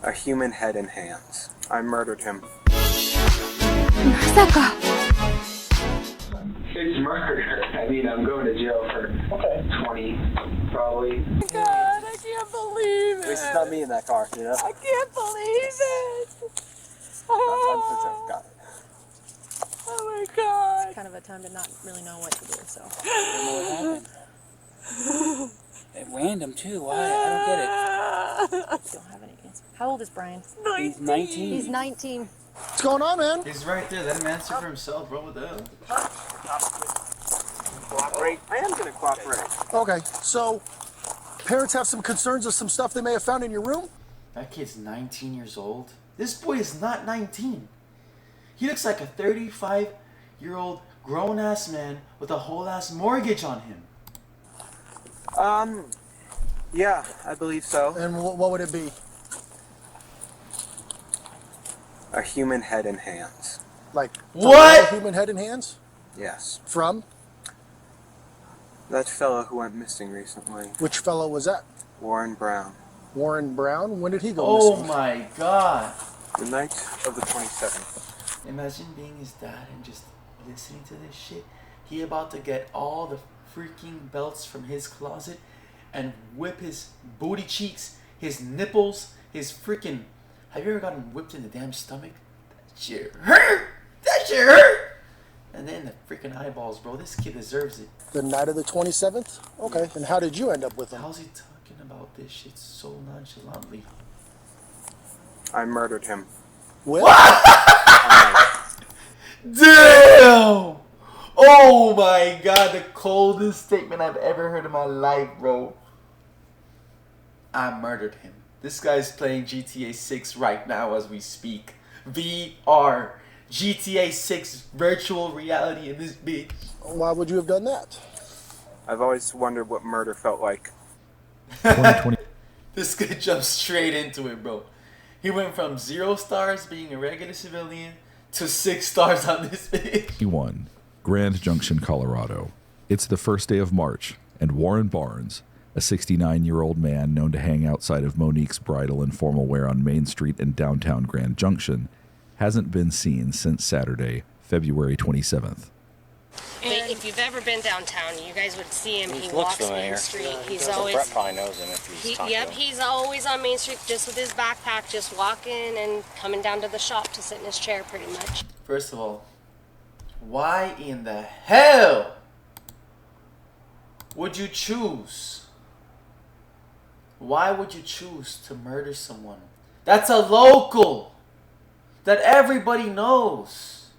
A human head and hands. I murdered him. It's murder. I mean, I'm going to jail for 20, probably. Oh my God, I can't believe it. At least it's not me in that car, you know? I can't believe it. I'm got it. Oh my God. It's kind of a time to not really know what to do, so. I don't know what happened. At random, too. Why? I don't get it. Don't have any answer. How old is Brian? 19. He's 19. He's 19. What's going on, man? He's right there. Let him answer for himself, bro. What the hell? Cooperate? I am going to cooperate. Okay, so parents have some concerns of some stuff they may have found in your room? That kid's 19 years old. This boy is not 19. He looks like a 35-year-old grown-ass man with a whole-ass mortgage on him. Yeah, I believe so. And what would it be? A human head and hands. Like What? A human head and hands? Yes. From? That fellow who went missing recently. Which fellow was that? Warren Brown. Warren Brown? When did he go Oh missing? my God. The night of the 27th. Imagine being his dad and just listening to this shit. He about to get all the freaking belts from his closet and whip his booty cheeks, his nipples, his freaking... Have you ever gotten whipped in the damn stomach? That shit hurt! That shit hurt! And then the freaking eyeballs, bro. This kid deserves it. The night of the 27th? Okay, and how did you end up with him? How's he talking about this shit so nonchalantly? I murdered him. With? Damn! Oh my God, the coldest statement I've ever heard in my life, bro. I murdered him. This guy's playing GTA 6 right now as we speak. VR. GTA 6 virtual reality in this bitch. Why would you have done that? I've always wondered what murder felt like. 2020. This guy jumped straight into it, bro. He went from 0 stars being a regular civilian to 6 stars on this bitch. 1. Grand Junction, Colorado. It's the first day of March, and Warren Barnes, a 69-year-old man known to hang outside of Monique's Bridal and Formal Wear on Main Street in downtown Grand Junction, hasn't been seen since Saturday, February 27th. If you've ever been downtown, you guys would see him. He looks walks familiar. Main Street. He's Brett always... probably knows him if he's talking to him. He's always on Main Street just with his backpack, just walking and coming down to the shop to sit in his chair pretty much. First of all, why in the hell would you choose? Why would you choose to murder someone? That's a local that everybody knows.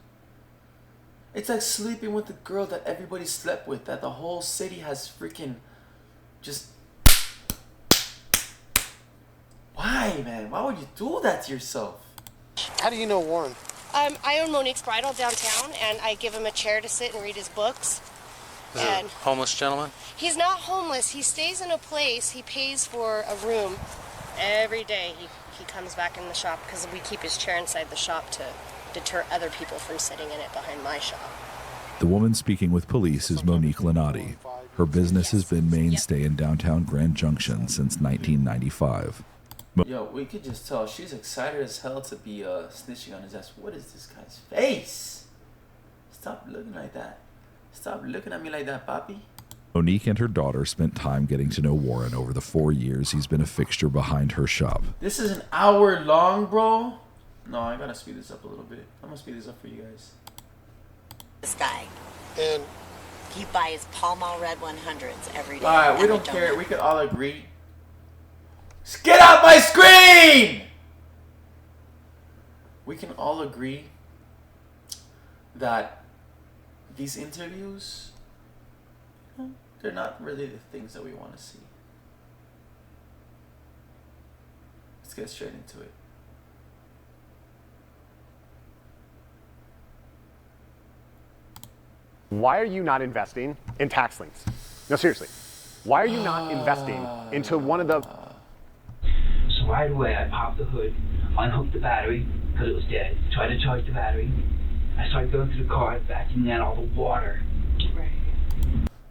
It's like sleeping with the girl that everybody slept with, that the whole city has freaking just... Why, man? Why would you do that to yourself? How do you know Warren? I own Monique's Bridal downtown, and I give him a chair to sit and read his books. Is it a homeless gentleman? He's not homeless. He stays in a place. He pays for a room every day. He comes back in the shop because we keep his chair inside the shop to deter other people from sitting in it behind my shop. The woman speaking with police is Monique Lenati. Her business has been mainstay in downtown Grand Junction since 1995. Yo, we could just tell she's excited as hell to be snitching on his ass. What is this guy's face? Stop looking like that. Stop looking at me like that, papi. Monique and her daughter spent time getting to know Warren over the 4 years he's been a fixture behind her shop. This is an hour long, bro. No, I gotta speed this up a little bit. I'm gonna speed this up for you guys. This guy. And He buys Pall Mall Red 100s every day. Alright, we at don't care. McDonald's. We could all agree. Get out my screen! We can all agree that these interviews, they're not really the things that we want to see. Let's get straight into it. Why are you not investing in tax liens? No, seriously. Why are you not investing into one of the... So right away, I popped the hood, unhooked the battery, because it was dead, tried to charge the battery. I started going through the car, vacuuming out all the water. Right.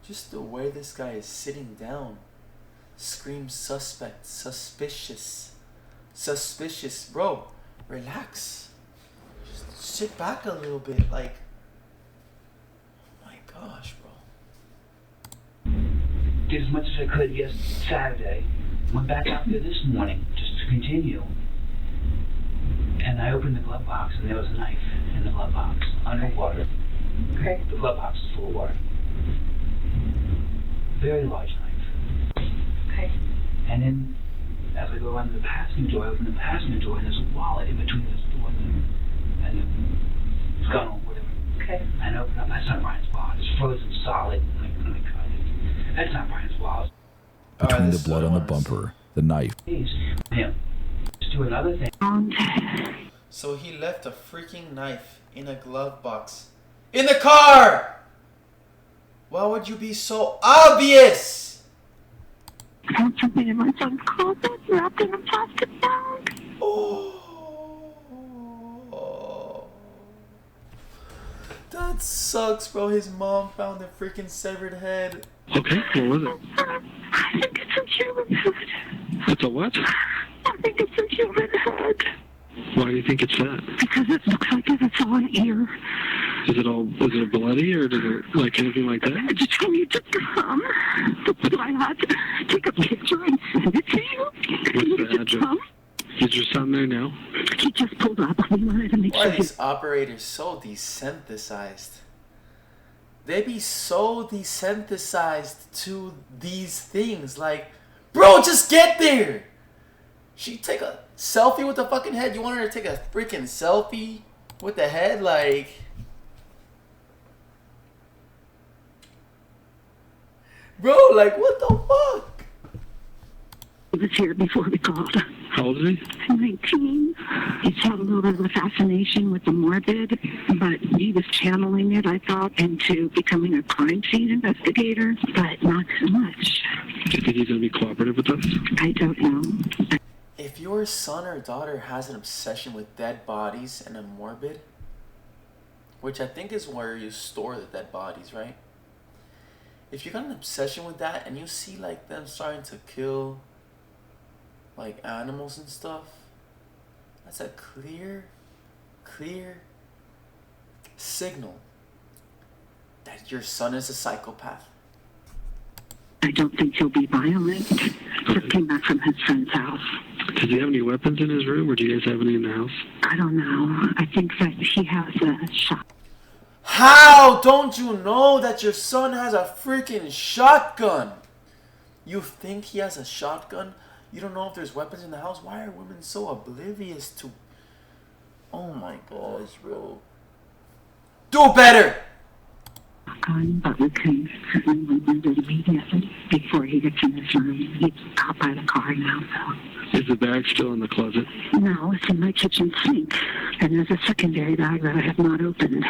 Just the way this guy is sitting down screams suspect, suspicious. suspicious. Bro, relax. Just sit back a little bit. Like, oh my gosh, bro. Did as much as I could Saturday. Went back out there this morning just to continue. And I opened the glove box and there was a knife in the glove box, underwater. Okay. The glove box is full of water. Very large knife. Okay. And then, as I go around the passenger door, I open the passenger door and there's a wallet in between this door and the gun or whatever. Okay. And I open up, that's not Brian's wallet. It's frozen solid. Oh my God. That's not Brian's wallet. Between the blood on the bumper, the knife. Please, him. Let's do another thing. So he left a freaking knife in a glove box in the car. Why would you be so obvious? Found something in my son's closet wrapped in a plastic bag. Oh, that sucks, bro. His mom found a freaking severed head. Okay, what was it? I think it's a human head. It's a what? I think it's a human head. Why do you think it's that? Because it looks like it's all an ear. Is it bloody or does it like anything like that? I just told you to come. So I had to take a picture and send it to you. What's the address? Is your son there now? He just pulled up. We wanted to make Why sure are these operators so desensitized? They be so desensitized to these things. Like, bro, just get there. She take a selfie with the fucking head. You want her to take a freaking selfie with the head? Like, bro, like, what the fuck? He was here before we called. How old is he? 19. He's had a little bit of a fascination with the morbid, but he was channeling it, I thought, into becoming a crime scene investigator, but not so much. Do you think he's going to be cooperative with us? I don't know. If your son or daughter has an obsession with dead bodies and a morbid, which I think is where you store the dead bodies, right? If you got an obsession with that and you see like them starting to kill like animals and stuff, that's a clear signal that your son is a psychopath. I don't think he'll be violent. Just came back from his friend's house. Does he have any weapons in his room or do you guys have any in the house? I don't know. I think that he has a shot. How don't you know that your son has a freaking shotgun? You think he has a shotgun? You don't know if there's weapons in the house? Why are women so oblivious to... Oh my gosh, bro. Do better! But we can certainly remove it immediately before he gets in his room. He's out by the car now, so... Is the bag still in the closet? No, it's in my kitchen sink. And there's a secondary bag that I have not opened.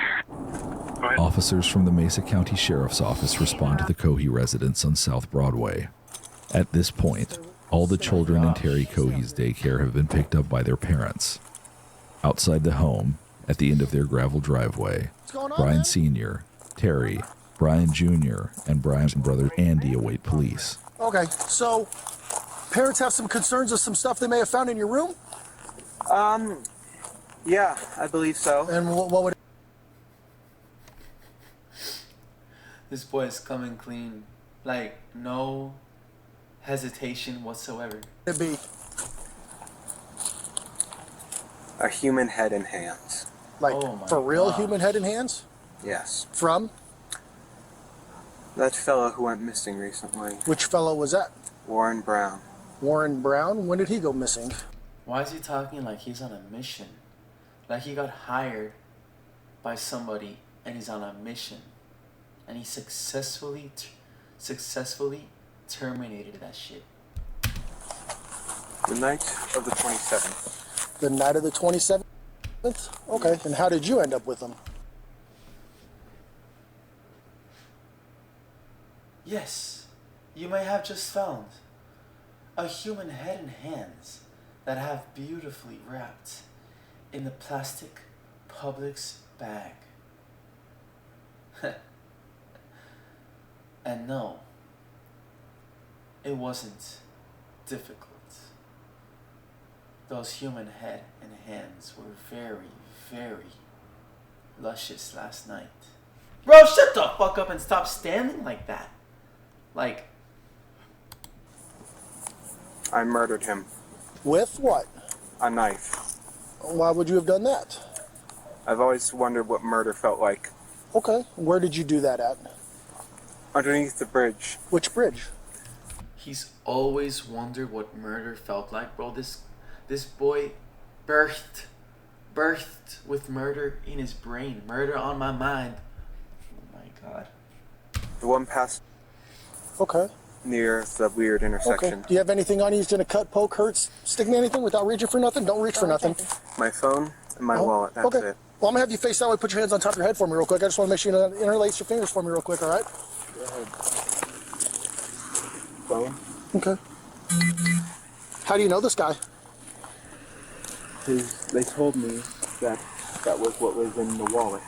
Officers from the Mesa County Sheriff's Office respond to the Cohey residence on South Broadway. At this point, all the children in Terry Cohey's daycare have been picked up by their parents. Outside the home, at the end of their gravel driveway, Brian Sr., Terry, Brian Jr., and Brian's brother Andy await police. Okay, so parents have some concerns of some stuff they may have found in your room? Yeah, I believe so. And what would... This boy is coming clean. Like, no hesitation whatsoever. it be? A human head and hands. Like, Oh my for real gosh. human head and hands? Yes. From? That fellow who went missing recently. Which fellow was that? Warren Brown. Warren Brown? When did he go missing? Why is he talking like he's on a mission? Like he got hired by somebody and he's on a mission. And he successfully terminated that shit. The night of the 27th. The night of the 27th? Okay, and how did you end up with him? Yes, you may have just found a human head and hands that have beautifully wrapped in the plastic Publix bag. And no, it wasn't difficult those human head and hands were very, very luscious last night. Bro, shut the fuck up and stop standing like that. Like, I murdered him. With what? A knife. Why would you have done that? I've always wondered what murder felt like. Okay, where did you do that at? Underneath the bridge. Which bridge? he's always wondered what murder felt like, bro. This boy birthed with murder in his brain, murder on my mind. Oh my god. The one past. Okay. Near the weird intersection. Okay. Do you have anything on you? He's gonna cut, poke, hurt, stick me anything without reaching for nothing? Don't reach for nothing. My phone and my wallet. That's okay. it. Well, I'm gonna have you face that way. Put your hands on top of your head for me real quick. I just want to make sure you interlace your fingers for me real quick. All right? Go ahead. Phone. Okay. How do you know this guy? They told me that was what was in the wallet.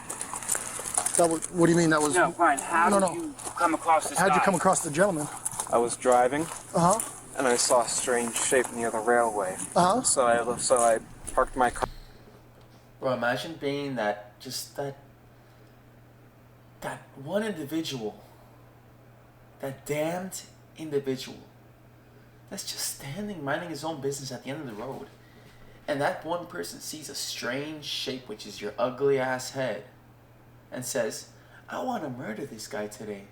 That was, what do you mean that was? No, Brian, how did you come across this How'd guy? you come across the gentleman? I was driving. Uh-huh. And I saw a strange shape near the railway. Uh-huh. So I parked my car. Bro, imagine being that one individual, that damned individual, that's just standing minding his own business at the end of the road. And that one person sees a strange shape, which is your ugly ass head, and says, I want to murder this guy today.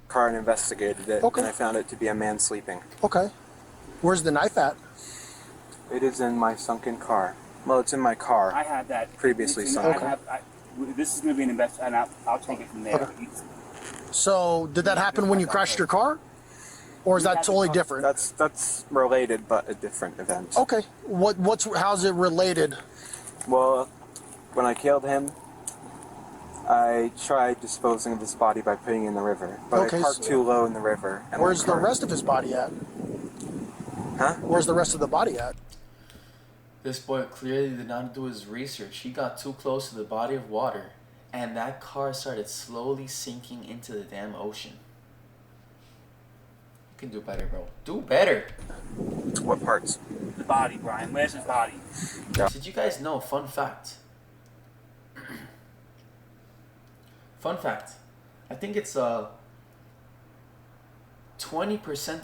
Car and investigated it, and I found it to be a man sleeping. Okay. Where's the knife at? It is in my sunken car. Well, it's in my car. I had that previously sunk. sunk. This is going to be an invest, and I'll take it from there. Okay. So, did that happen when you crashed your car? Or is that totally different? That's related, but a different event. Okay. How's it related? Well, when I killed him, I tried disposing of his body by putting it in the river, but I parked too low in the river. And where's the rest of his body at? Huh? Where's the rest of the body at? This boy clearly did not do his research. He got too close to the body of water, and that car started slowly sinking into the damn ocean. You can do better, bro. Do better. What parts? The body, Brian. Where's his body? Yeah. Did you guys know, fun fact, I think it's 20%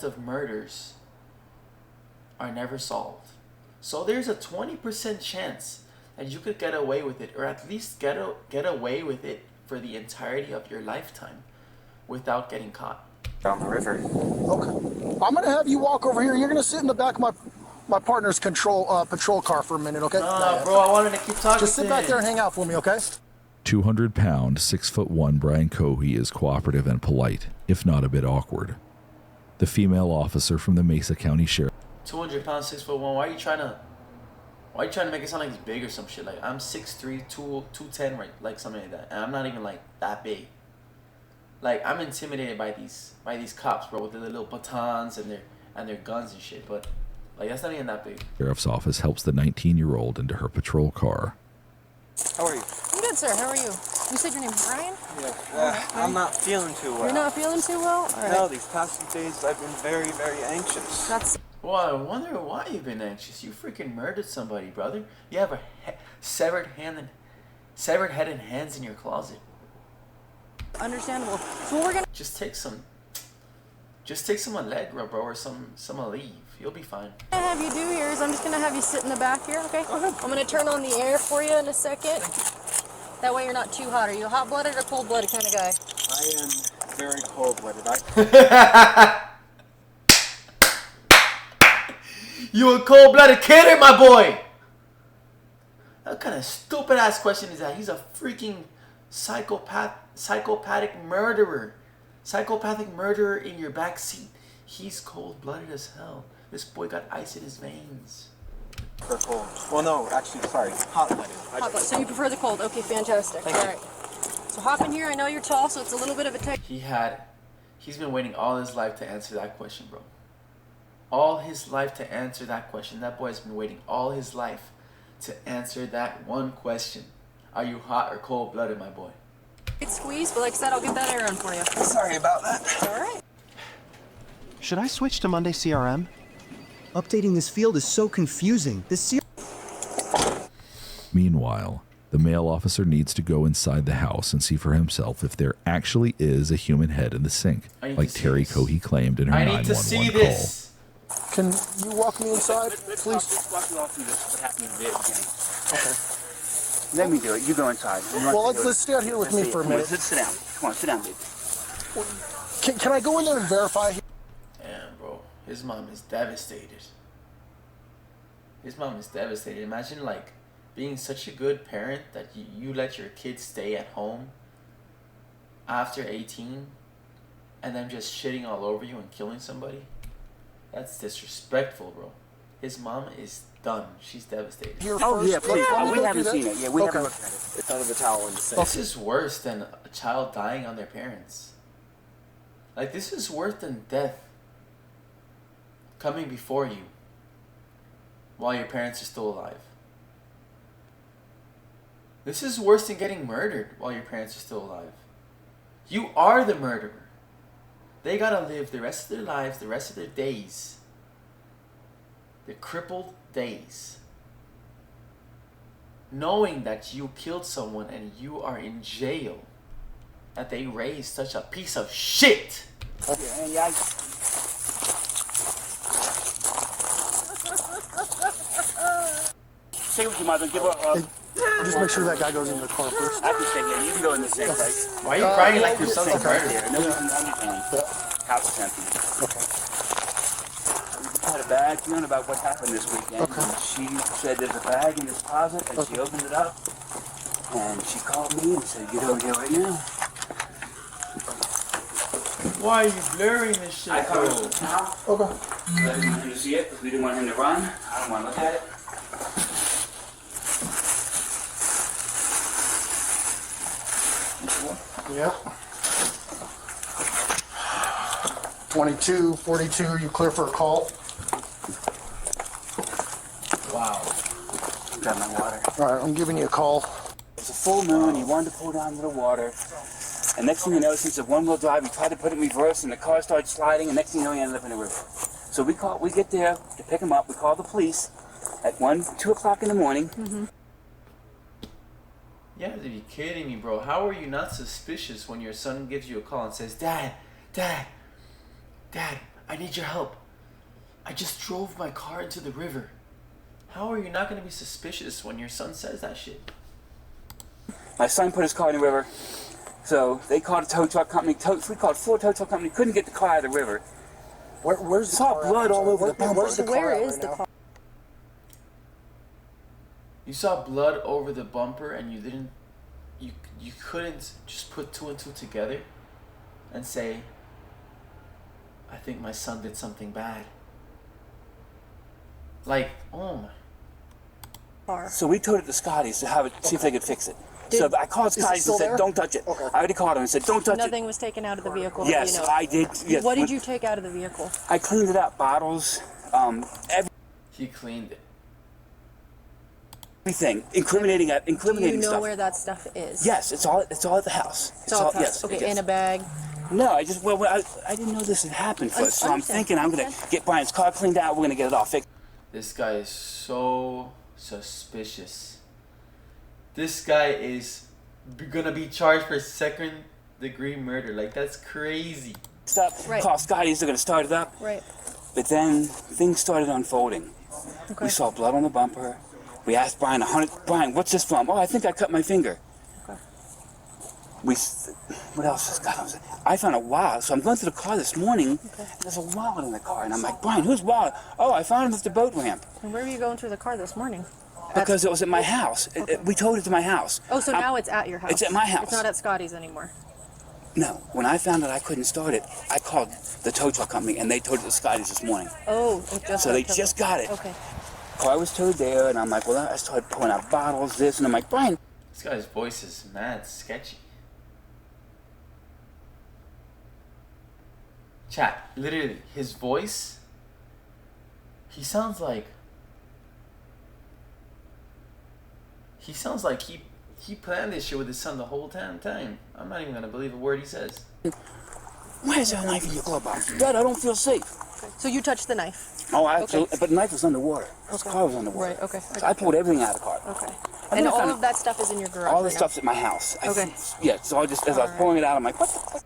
of murders are never solved. So there's a 20% chance that you could get away with it, or at least get away with it for the entirety of your lifetime without getting caught. Down the river. Okay. I'm gonna have you walk over here. You're gonna sit in the back of my partner's patrol car for a minute, okay? Bro, I wanted to keep talking. Just sit back there and hang out for me, okay? 200-pound, 6'1" Brian Cohey is cooperative and polite, if not a bit awkward. The female officer from the Mesa County Sheriff. 200 pounds, 6'1". Why are you trying to make it sound like he's big or some shit? Like, I'm 6'3", 210, right? Like something like that. And I'm not even like that big. Like, I'm intimidated by these cops, bro, with their little batons and their guns and shit. But like, that's not even that big. Sheriff's office helps the 19-year-old into her patrol car. How are you? I'm good, sir. How are you? You said your name's Brian? Yeah. I'm not feeling too well. You're not feeling too well? All right. No, these past few days I've been very, very anxious. That's... Well, I wonder why you've been anxious. You freaking murdered somebody, brother. You have a severed head and hands in your closet. Understandable. So we're gonna just take some Allegra, bro, or some Aleve. You'll be fine. What I'm gonna have you do here is I'm just gonna have you sit in the back here, okay? I'm gonna turn on the air for you in a second. That way you're not too hot. Are you a hot-blooded or cold-blooded kind of guy? I am very cold-blooded. You a cold-blooded killer, my boy? What kind of stupid-ass question is that? He's a freaking psychopathic murderer. Psychopathic murderer in your back seat. He's cold-blooded as hell. This boy got ice in his veins. For cold. Well, no, actually, sorry. Hot-blooded. Hot-blooded. So you prefer the cold. Okay, fantastic. All right. So hop in here. I know you're tall, so it's a little bit of a tech. He's been waiting all his life to answer that question, bro. All his life to answer that question. That boy has been waiting all his life to answer that one question. Are you hot or cold-blooded, my boy? It's squeezed, but like I said, I'll get that air on for you. Sorry about that. All right. Should I switch to Monday CRM? Updating this field is so confusing. Meanwhile, the male officer needs to go inside the house and see for himself if there actually is a human head in the sink, like Terry Cohey claimed in her 911 call. Can you walk me inside, please? Let's walk you all through this, what happened in the very beginning. Okay. Let me do it. You go inside. Well, let's stay out here with me for a minute. Sit down. Come on, sit down, baby. Can I go in there and verify? Damn, bro. His mom is devastated. His mom is devastated. Imagine, like, being such a good parent that you let your kids stay at home after 18 and then just shitting all over you and killing somebody. That's disrespectful, bro. His mom is done. She's devastated. Oh, yeah, please. We haven't seen it. Yeah, we haven't looked at it. It's under the towel in the sink. This is worse than a child dying on their parents. Like, this is worse than death coming before you while your parents are still alive. This is worse than getting murdered while your parents are still alive. You are the murderer. They gotta live the rest of their lives, the rest of their days, the crippled days, knowing that you killed someone and you are in jail, that they raised such a piece of shit. Okay, yeah. Stay with your mother. Give her just make sure that guy goes in the car first. I can stay here. You can go in the same place. Why are you crying like your son's a murderer? Nobody's on anything. House is empty. Okay. We had a bag feeling about what happened this weekend. Okay. And she said there's a bag in this closet, and she opened it up, and she called me and said, "Get over here right now." Why are you blurring this shit? I covered it now. Okay. I didn't want him to see it because we didn't want him to run. I don't want to look at it. Yeah. 22, 42, you clear for a call? Wow. Got my water. All right, I'm giving you a call. It's a full moon. He wanted to pull down the water. And next thing you know, since it's a one-wheel drive, he tried to put it in reverse, and the car started sliding, and next thing you know, he ended up in the river. So we get there to pick him up. We call the police at 2 o'clock in the morning. Mm-hmm. You have to be kidding me, bro. How are you not suspicious when your son gives you a call and says, Dad, I need your help. I just drove my car into the river. How are you not going to be suspicious when your son says that shit? My son put his car in the river, so they called a tow truck company. We called 4 tow truck companies. Couldn't get the car out of the river. Where's the car? Blood all over the bumper. Where is the car? You saw blood over the bumper and you couldn't just put 2 and 2 together and say, I think my son did something bad. Like, oh my. So we towed it to Scotty's to have it, see if they could fix it. So I called Scotty's and said, don't touch it. Okay. I already called him and said, don't touch it. Nothing was taken out of the vehicle. Yes, I did. Yes. What did you take out of the vehicle? I cleaned it up, bottles, He cleaned it. Everything, incriminating stuff. Do you know where that stuff is? Yes, it's all at the house. It's all at the house. Yes, okay, yes. in a bag. No, I didn't know this had happened first, so I'm thinking I'm gonna get Brian's car cleaned out. We're gonna get it all fixed. This guy is so suspicious. This guy is gonna be charged for 2nd-degree murder. Like, that's crazy. Right. Call Scotty's. They're gonna start it up. Right. But then things started unfolding. Okay. We saw blood on the bumper. We asked Brian, Brian, what's this from? Oh, I think I cut my finger. Okay. What else has got? I found a wallet. So I'm going to the car this morning. Okay. And there's a wallet in the car. And I'm like, Brian, whose wallet? Oh, I found it at the boat ramp. And where were you going to the car this morning? Because it was at my house. Okay. We towed it to my house. Oh, so now it's at your house. It's at my house. It's not at Scotty's anymore. No. When I found out I couldn't start it, I called the tow truck company, and they towed it to Scotty's this morning. Oh, so they just got it. Okay. Car was towed there, and I'm like, well, I started pulling out bottles, this, and I'm like, Brian. This guy's voice is mad sketchy. Chat, literally, his voice, he sounds like he planned this shit with his son the whole time. I'm not even gonna believe a word he says. Why is there a knife in your glove box? Dad, I don't feel safe. So you touched the knife? Oh, absolutely. But the knife was underwater. The car was underwater. Right, okay. So I pulled everything out of the car. Okay. And all of that stuff is in your garage All the right stuff's now? at my house. Okay. Yeah, so I just, as I was pulling it out, I'm like, what the fuck?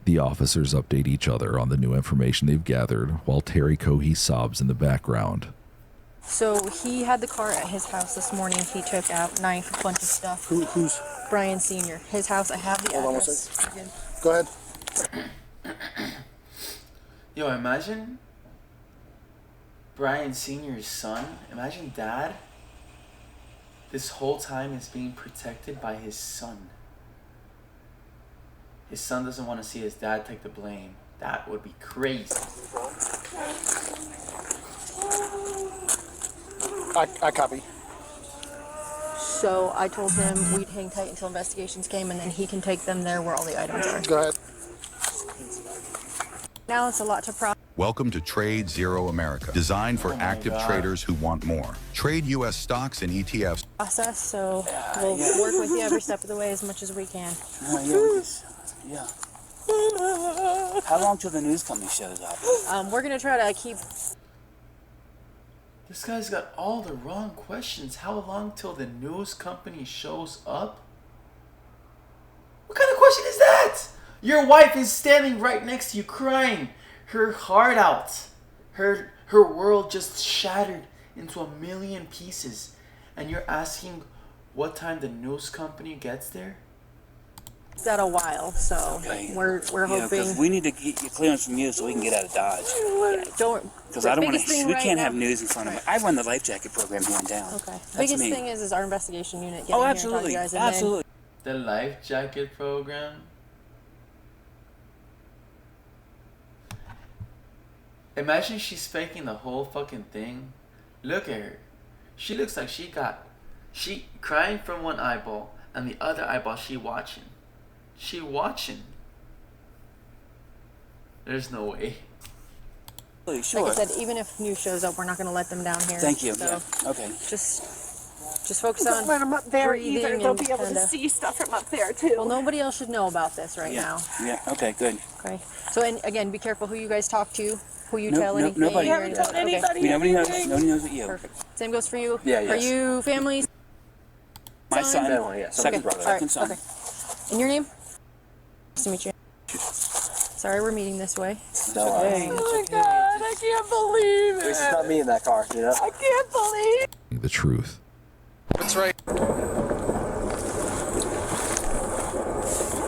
The officers update each other on the new information they've gathered while Terry Cohey sobs in the background. So he had the car at his house this morning. He took out knife, a bunch of stuff. Who's? Brian Sr. His house. I have the Hold on one address. second. Go ahead. Yo, imagine Brian Sr.'s son. Imagine dad. This whole time is being protected by his son. His son doesn't want to see his dad take the blame. That would be crazy. I copy. So I told him we'd hang tight until investigations came, and then he can take them there where all the items are. Go ahead. Now it's a lot to process. Welcome to Trade Zero America, designed for active traders who want more. Trade U.S. stocks and ETFs. So we'll work with you every step of the way as much as we can. Yeah. How long till the news company shows up? We're gonna try to keep. This guy's got all the wrong questions. How long till the news company shows up? What kind of question is that? Your wife is standing right next to you crying her heart out. Her world just shattered into a million pieces. And you're asking what time the news company gets there? It's at a while, so we're hoping. Because we need to get clearance from you so we can get out of Dodge. Yeah, don't. Because I don't want to. We can't have news in front of me. I run the life jacket program here in town. Okay. That's Biggest me. thing is our investigation unit getting Oh, here absolutely, and talk to you guys, and absolutely. The life jacket program? Imagine she's faking the whole fucking thing. Look at her. She looks like she crying from one eyeball and the other eyeball she watching. She watching. There's no way. Sure. Like I said, even if news shows up, we're not going to let them down here. Thank you. So Yeah. Okay. Just focus on Don't let them up there breathing either. They'll and be able to kinda- see stuff from up there too. Well, nobody else should know about this right Yeah. now. Yeah. Okay. Good. Okay. So, and again, be careful who you guys talk to, who you No- tell no- anything. nobody. You haven't told anybody. Nobody knows. anything. Nobody knows but you. Perfect. Same goes for you. Yeah, Are yes. you family? My son. yes. Second Okay. brother. All right. Second son. Okay. And your name? Nice to meet you. Sorry, we're meeting this way. No, Oh my god, I can't believe At least it. it's not me in that car, you know? I can't believe The truth. That's right.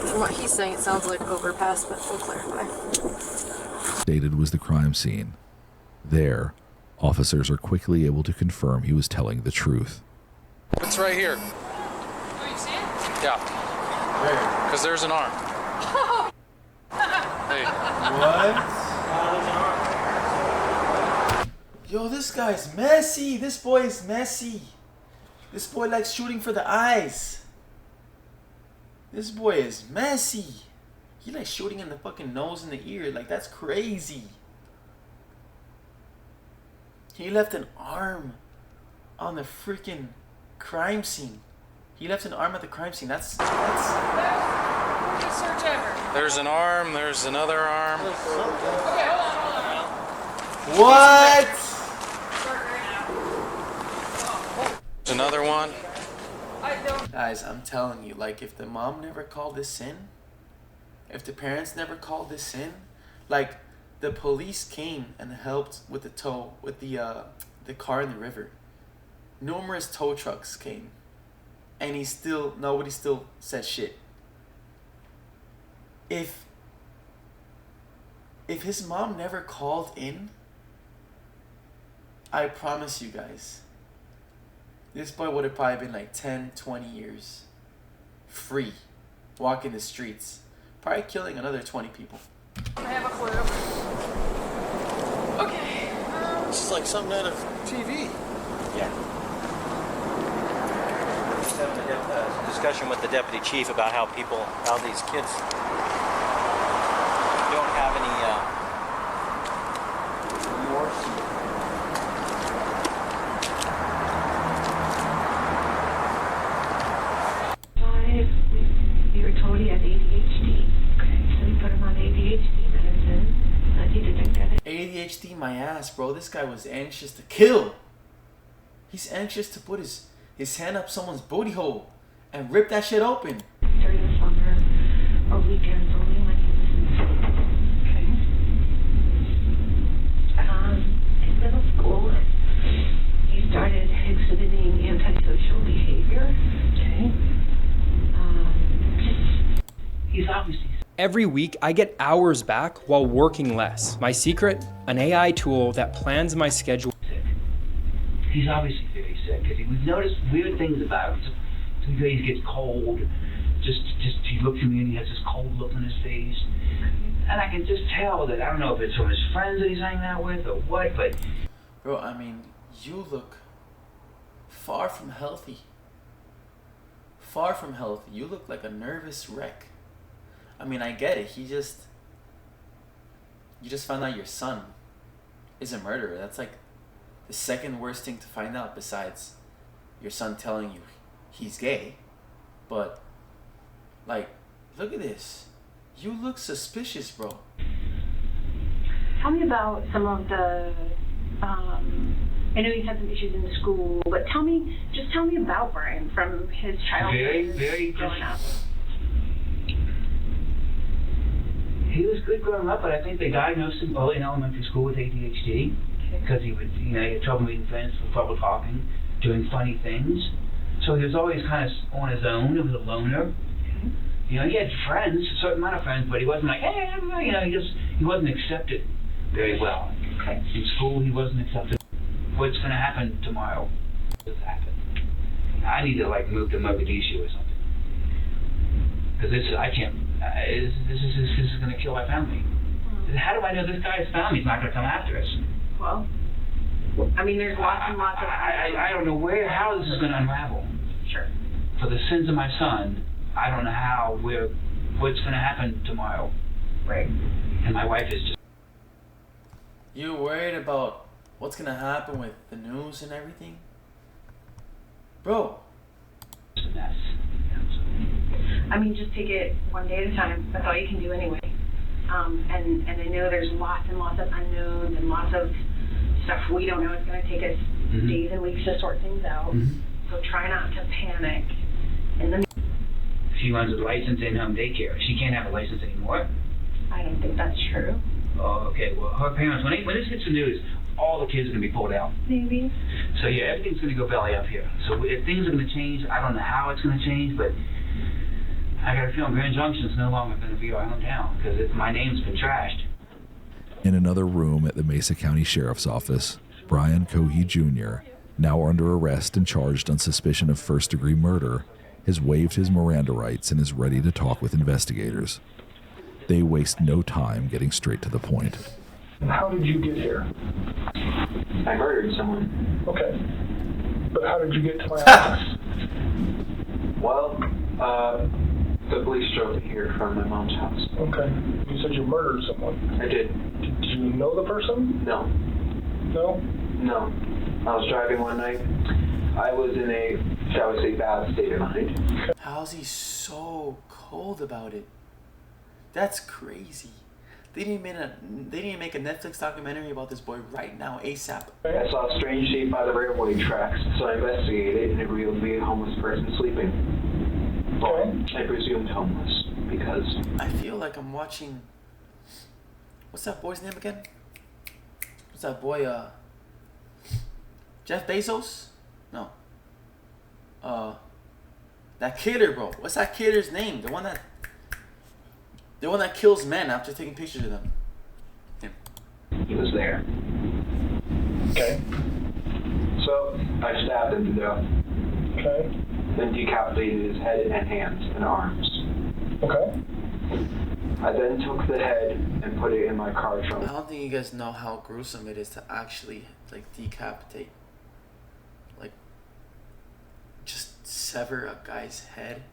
From what he's saying, it sounds like overpass, but we'll clarify. Stated was the crime scene. There, officers are quickly able to confirm he was telling the truth. It's right here. Oh, you see it? Yeah. Because there's an arm. Hey. What? Yo, this guy's messy. This boy is messy. This boy likes shooting for the eyes. This boy is messy. He likes shooting in the fucking nose and the ear. Like, that's crazy. He left an arm on the freaking crime scene. He left an arm at the crime scene. That's Search ever. There's an arm. There's another arm. Okay, hold on. what? There's another one. Guys, I'm telling you, like, if the mom never called this in, if the parents never called this in, like, the police came and helped with the tow, with the car in the river. Numerous tow trucks came, and nobody still said shit. If his mom never called in, I promise you guys, this boy would have probably been like 10, 20 years free, walking the streets, probably killing another 20 people. I have a clue. Okay. This is like something out of TV. Yeah. Just having a discussion with the deputy chief about how these kids don't have any remorse. You were told he has ADHD. Okay, so we put him on ADHD medicine. He didn't get it. ADHD my ass, bro. This guy was anxious to kill. He's anxious to put his hand up someone's booty hole and rip that shit open. During the summer or weekends only when he was in school. Okay. In middle school, he started exhibiting antisocial behavior. Okay. He's obviously. Every week, I get hours back while working less. My secret? An AI tool that plans my schedule. He's obviously very sick because we've noticed weird things about him. Some days he gets cold. Just he looks at me and he has this cold look on his face, and I can just tell that I don't know if it's from his friends that he's hanging out with or what. But bro, I mean, you look far from healthy. Far from healthy. You look like a nervous wreck. I mean, I get it. You just found out your son is a murderer. That's like the second worst thing to find out besides your son telling you he's gay. But, like, look at this. You look suspicious, bro. Tell me about some of the, I know he's had some issues in the school, but tell me about Brian from his childhood. Very growing up. He was good growing up, but I think they diagnosed him early in elementary school with ADHD because he would, he had trouble meeting friends, trouble talking, doing funny things. So he was always kind of on his own. He was a loner. He had friends, a certain amount of friends, but he wasn't like, hey, he wasn't accepted very well. Okay. In school, he wasn't accepted. What's going to happen tomorrow? What's happen? I need to move to Mogadishu or something because I can't. This is going to kill my family. How do I know this guy's family's not going to come after us? Well, I mean, there's lots and lots of. I don't know how this is going to unravel. Sure. For the sins of my son, I don't know what's going to happen tomorrow. Right. And my wife is just. You worried about what's going to happen with the news and everything? Bro. It's a mess. I mean, just take it one day at a time. That's all you can do anyway. And I know there's lots and lots of unknowns and lots of stuff we don't know. It's going to take us days and weeks to sort things out. So try not to panic. And she runs a license in-home daycare. She can't have a license anymore. I don't think that's true. Oh, okay. Well, her parents, when this hits the news, all the kids are going to be pulled out. Maybe. So yeah, everything's going to go belly up here. So if things are going to change, I don't know how it's going to change, but I got a feeling Grand Junction's no longer going to be our hometown because my name's been trashed. In another room at the Mesa County Sheriff's Office, Brian Cohey Jr., now under arrest and charged on suspicion of first-degree murder, has waived his Miranda rights and is ready to talk with investigators. They waste no time getting straight to the point. How did you get here? I murdered someone. Okay. But how did you get to my office? Well, the police drove me here from my mom's house. Okay. You said you murdered someone. I did. Did you know the person? No. No? No. I was driving one night. I was in a, shall we say, bad state of mind. How's he so cold about it? That's crazy. They didn't make a Netflix documentary about this boy right now, ASAP. I saw a strange shape by the railway tracks, so I investigated, and it revealed to be a homeless person sleeping. Well, I presumed homeless, because... I feel like I'm watching... What's that boy's name again? What's that boy, Jeff Bezos? No. That killer, bro. What's that killer's name? The one that kills men after taking pictures of them. Him. He was there. Okay. So, I stabbed him to death. Okay. Then decapitated his head and hands and arms. Okay. I then took the head and put it in my car trunk. I don't think you guys know how gruesome it is to actually, decapitate. Just sever a guy's head,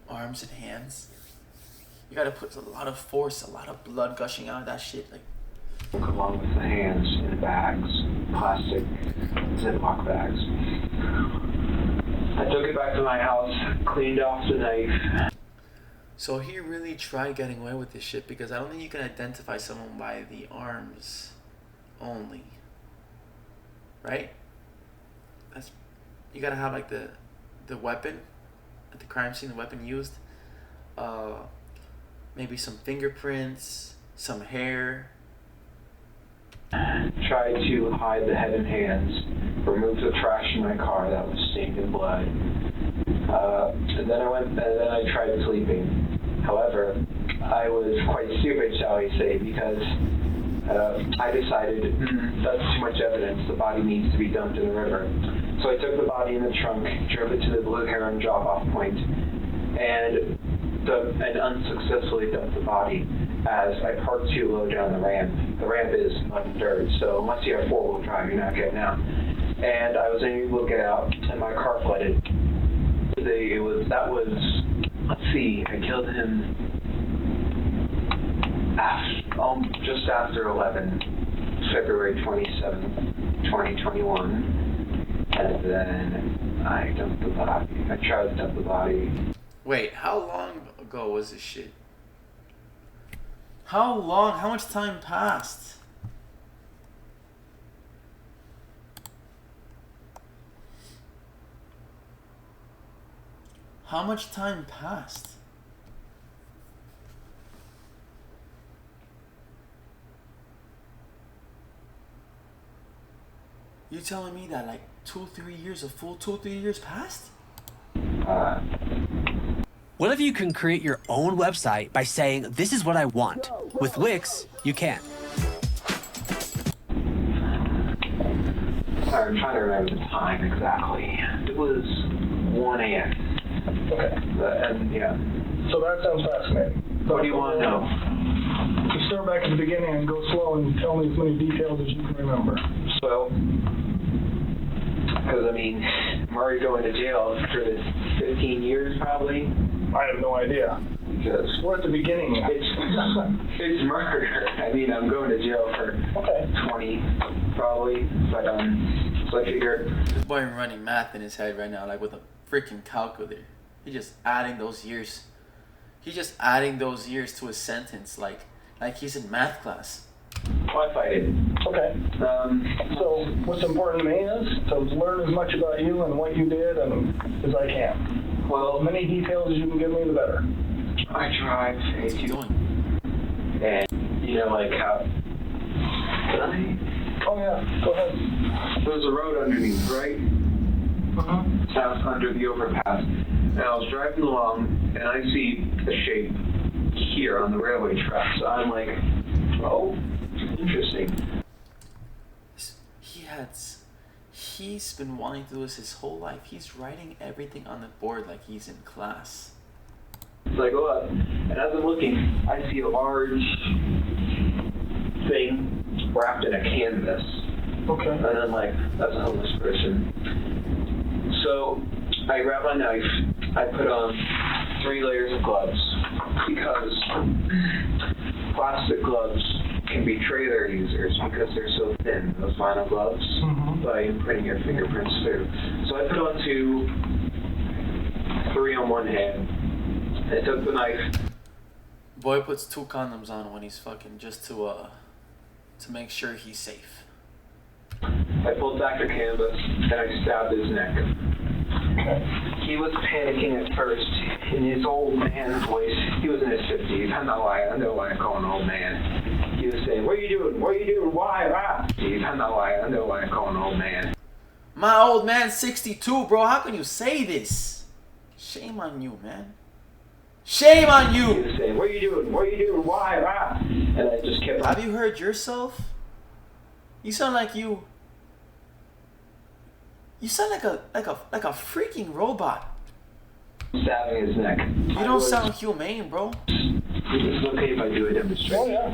arms and hands. You gotta put a lot of force, a lot of blood gushing out of that shit. Along with the hands in bags, plastic Ziploc bags. I took it back to my house, cleaned off the knife. So he really tried getting away with this shit because I don't think you can identify someone by the arms only. Right? You gotta have like the weapon at the crime scene, the weapon used. Maybe some fingerprints, some hair. Tried to hide the head and hands, removed the trash in my car that was stained in blood. And then I tried sleeping. However, I was quite stupid, shall we say, because I decided that's too much evidence. The body needs to be dumped in the river. So I took the body in the trunk, drove it to the Blue Heron drop-off point, and unsuccessfully dumped the body as I parked too low down the ramp. The ramp is mud and dirt, so unless you have four-wheel drive, you're not getting out. And I was unable to get out, and my car flooded. Let's see, I killed him just after 11, February 27th, 2021. And then I dumped the body. I tried to dump the body. Wait, how long ago was this shit? How much time passed? How much time passed? You telling me that like 2-3 years, a full 2-3 years passed? What if you can create your own website by saying, this is what I want? With Wix, you can. I'm trying to remember the time exactly. It was 1 a.m. Okay. And yeah. So that sounds fascinating. What do you want to know? To start back at the beginning and go slow and tell me as many details as you can remember. So, because I mean, I'm already going to jail for this 15 years probably. I have no idea. Because we're at the beginning. It's murder. I mean, I'm going to jail for 20 probably. But so I figured. This boy running math in his head right now, like with a freaking calculator. He's just adding those years. He's just adding those years to his sentence, like he's in math class. Well, I fight it. Okay. So what's important to me is to learn as much about you and what you did and as I can. Well, as many details as you can give me, the better. I tried. What's he doing? And you know, like how? Can I? Oh yeah. Go ahead. There's a road underneath, right? South under the overpass. And I was driving along, and I see a shape here on the railway track. So I'm like, oh, interesting. He's been wanting to do this his whole life. He's writing everything on the board like he's in class. So I go up, and as I'm looking, I see a large thing wrapped in a canvas. Okay. And I'm like, that's a homeless person. So I grab my knife, I put on 3 layers of gloves, because plastic gloves can betray their users because they're so thin, those vinyl gloves, by imprinting your fingerprints through. So I put on 3 on one hand. I took the knife. Boy puts 2 condoms on when he's fucking just to make sure he's safe. I pulled back the canvas and I stabbed his neck. He was panicking at first in his old man voice. He was in his 50s. I know why I call him old man. He was saying, "What are you doing? What are you doing? Why? Ah." I know why I call him old man. My old man's 62, bro. How can you say this? Shame on you, man. Shame on you. He was saying, "What are you doing? What are you doing? Why? Ah." And I just kept. Have you heard yourself? You sound like you. You sound like a freaking robot. Stabbing his neck. You don't sound humane, bro. It's okay if I do a demonstration. Oh yeah.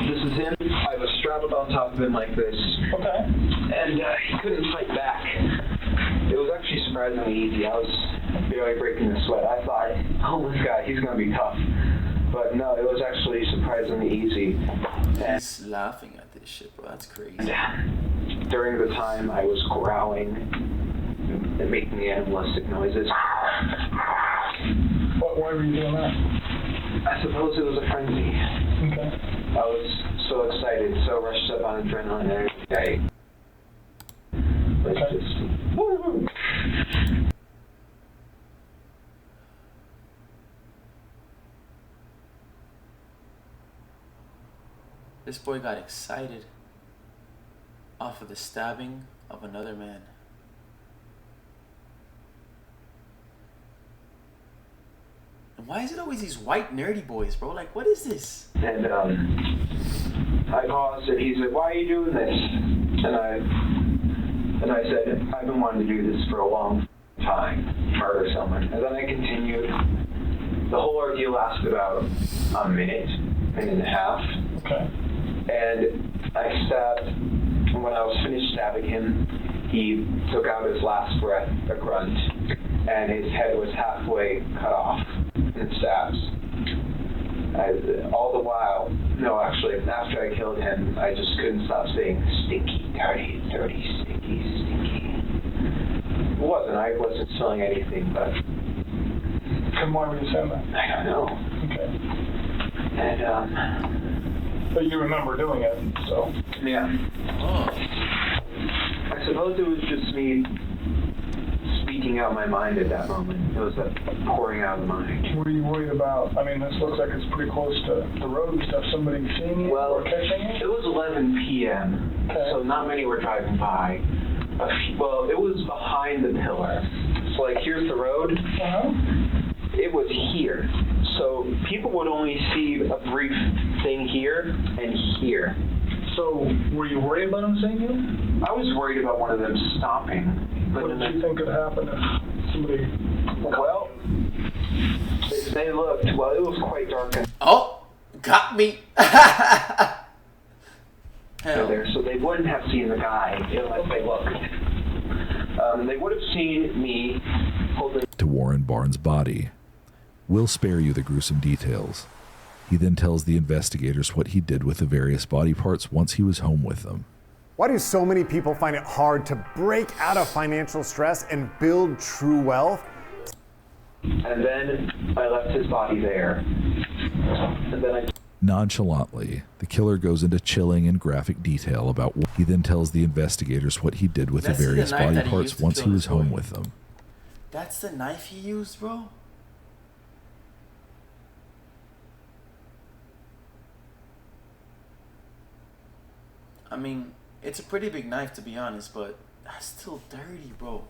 This is him. I was strapped on top of him like this. Okay. And he couldn't fight back. It was actually surprisingly easy. I was barely breaking a sweat. I thought, oh this guy, he's gonna be tough. But no, it was actually surprisingly easy. And he's laughing at this shit, bro. That's crazy. During the time I was growling and making animalistic noises. Why were you doing that? I suppose it was a frenzy. Okay. I was so excited, so rushed up on adrenaline every day. It's just... This boy got excited off of the stabbing of another man. And why is it always these white nerdy boys, bro? Like, what is this? And I paused and he said, "Why are you doing this?" And I said, "I've been wanting to do this for a long time, murder someone." And then I continued. The whole ordeal lasted about a minute and a half. Okay. And I stabbed, and when I was finished stabbing him, he took out his last breath, a grunt, and his head was halfway cut off in stabs. All the while, no, actually, after I killed him, I just couldn't stop saying, "Stinky, dirty, dirty, stinky, stinky." It wasn't. I wasn't smelling anything, but... And why were you saying that? I don't know. Okay. And, But you remember doing it, so... Yeah. Oh. I suppose it was just me speaking out my mind at that moment. It was a pouring out of the mind. What are you worried about? I mean, this looks like it's pretty close to the road and stuff. Somebody seeing you or catching you? It was 11 p.m., so not many were driving by. Well, it was behind the pillar. So, like, here's the road. It was here. So people would only see a brief thing here and here. So were you worried about them seeing you? I was worried about one of them stopping. But what did you think could happen if somebody... Well, they looked, well, it was quite dark. Oh, got me. There, so they wouldn't have seen the guy unless they looked. They would have seen me holding... To Warren Barnes' body. We'll spare you the gruesome details. He then tells the investigators what he did with the various body parts once he was home with them. Why do so many people find it hard to break out of financial stress and build true wealth? And then I left his body there. And then I... Nonchalantly, the killer goes into chilling and graphic detail about what he then tells the investigators what he did with the various body parts once he was home with them. That's the knife he used, bro? I mean, it's a pretty big knife to be honest, but that's still dirty, bro.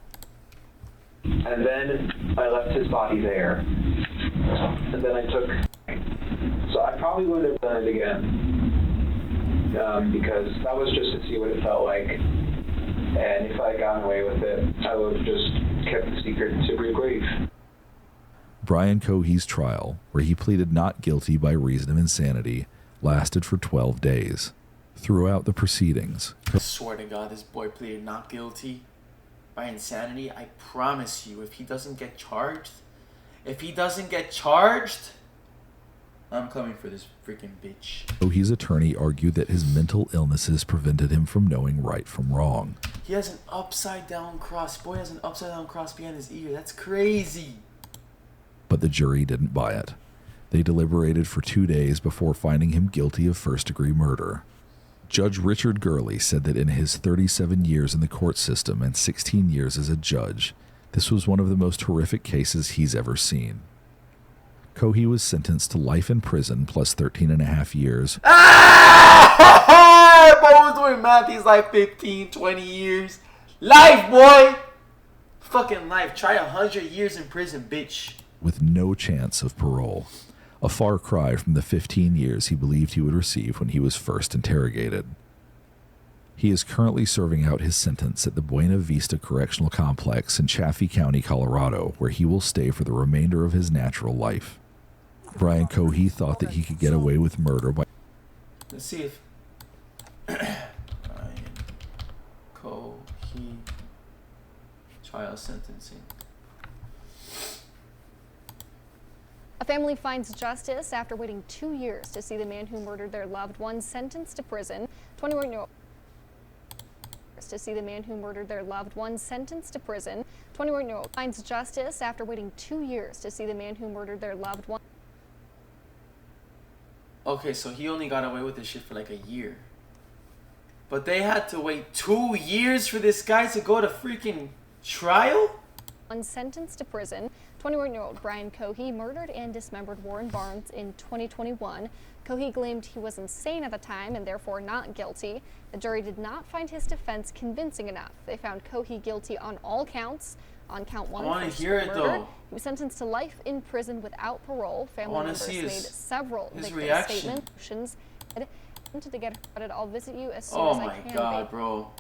And then I left his body there. And then I took... So I probably would have done it again. Because that was just to see what it felt like. And if I had gotten away with it, I would have just kept the secret to my grave. Brian Cohee's trial, where he pleaded not guilty by reason of insanity, lasted for 12 days. Throughout the proceedings, I swear to God, this boy pleaded not guilty by insanity. I promise you, if he doesn't get charged, I'm coming for this freaking bitch. Cohee's attorney argued that his mental illnesses prevented him from knowing right from wrong. He has an upside down cross. Boy has an upside down cross behind his ear. That's crazy. But the jury didn't buy it. They deliberated for 2 days before finding him guilty of first-degree murder. Judge Richard Gurley said that in his 37 years in the court system and 16 years as a judge, this was one of the most horrific cases he's ever seen. Cohee was sentenced to life in prison plus 13 and a half years. Ah! Boy was doing math. He's like 15, 20 years. Life, boy! Fucking life. Try 100 years in prison, bitch. With no chance of parole. A far cry from the 15 years he believed he would receive when he was first interrogated. He is currently serving out his sentence at the Buena Vista Correctional Complex in Chaffee County, Colorado, where he will stay for the remainder of his natural life. Brian Cohee thought that he could get away with murder by... Let's see if... Brian Cohee trial sentencing. A family finds justice after waiting 2 years to see the man who murdered their loved one sentenced to prison. 21-year-old to see the man who murdered their loved one sentenced to prison. 21-year-old finds justice after waiting 2 years to see the man who murdered their loved one. Okay, so he only got away with this shit for like a year. But they had to wait 2 years for this guy to go to freaking trial? Sentenced to prison, 21-year-old Brian Cohey murdered and dismembered Warren Barnes in 2021. Cohey claimed he was insane at the time and therefore not guilty. The jury did not find his defense convincing enough. They found Cohey guilty on all counts. On count 1 for murder, he was sentenced to life in prison without parole. Family members made several victim statements. To get started, I'll visit you as soon as I can. Oh my god, bro.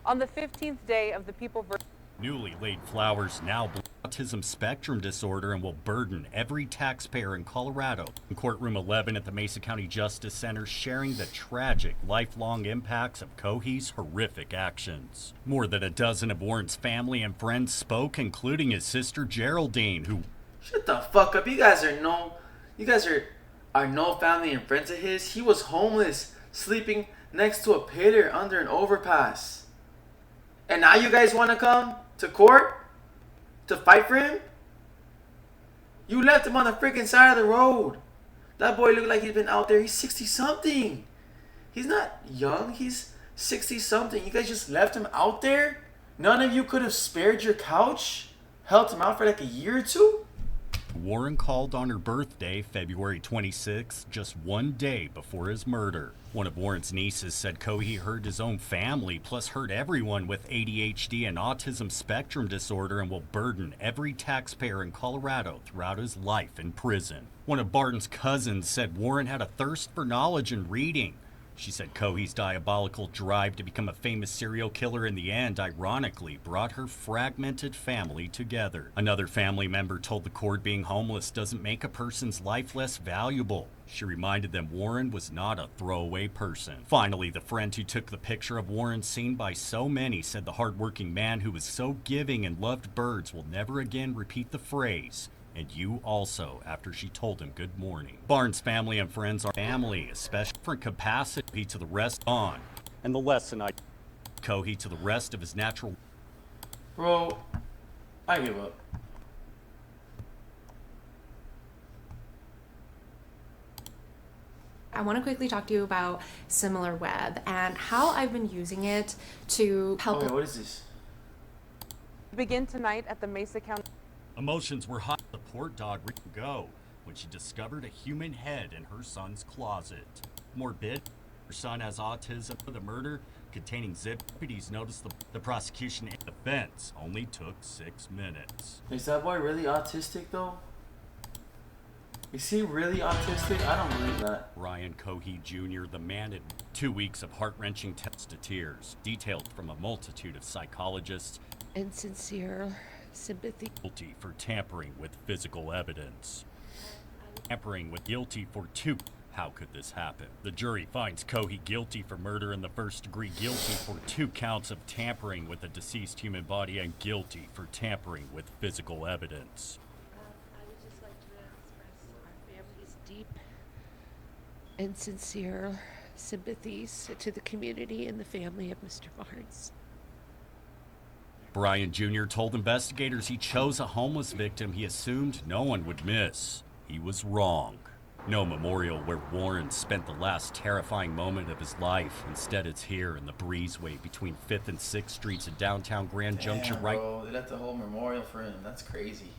On the 15th day of the People vs. Newly laid flowers now autism spectrum disorder and will burden every taxpayer in Colorado. In courtroom 11 at the Mesa County Justice Center, sharing the tragic, lifelong impacts of Cohey's horrific actions. More than a dozen of Warren's family and friends spoke, including his sister Geraldine, who... Shut the fuck up. You guys are no family and friends of his. He was homeless, sleeping next to a pillar under an overpass. And now you guys want to come to court to fight for him? You left him on the freaking side of the road. That boy looked like he's been out there. He's 60-something. He's not young. He's 60-something. You guys just left him out there? None of you could have spared your couch? Helped him out for like a year or two? Warren called on her birthday, February 26, just 1 day before his murder. One of Warren's nieces said Cohey hurt his own family, plus hurt everyone with ADHD and autism spectrum disorder, and will burden every taxpayer in Colorado throughout his life in prison. One of Barton's cousins said Warren had a thirst for knowledge and reading. She said Cohey's diabolical drive to become a famous serial killer in the end, ironically, brought her fragmented family together. Another family member told the court being homeless doesn't make a person's life less valuable. She reminded them Warren was not a throwaway person. Finally, the friend who took the picture of Warren seen by so many said the hardworking man who was so giving and loved birds will never again repeat the phrase, "And you also," after she told him good morning. Barnes' family and friends are family, especially different capacity to the rest on. And the lesson I Cohey to the rest of his natural. Bro, I give up. I want to quickly talk to you about SimilarWeb and how I've been using it to help. Okay, what is this? Begin tonight at the Mesa County. Emotions were high. The poor dog would go when she discovered a human head in her son's closet. Morbid. Her son has autism. For the murder containing zip. Deputies noticed the prosecution and defense only took 6 minutes. Is that boy really autistic though? Is he really autistic? I don't believe that. Ryan Cohey Jr., the man, had 2 weeks of heart-wrenching tests to tears, detailed from a multitude of psychologists. Insincere sympathy. Guilty for tampering with physical evidence. Tampering with guilty for 2. How could this happen? The jury finds Cohey guilty for murder in the first degree, guilty for 2 counts of tampering with a deceased human body, and guilty for tampering with physical evidence. I would just like to express our family's deep and sincere sympathies to the community and the family of Mr. Barnes. Brian Jr. told investigators he chose a homeless victim he assumed no one would miss. He was wrong. No memorial where Warren spent the last terrifying moment of his life. Instead, it's here in the breezeway between 5th and 6th Streets in downtown Grand Junction. Bro, they left the whole memorial for him. That's crazy.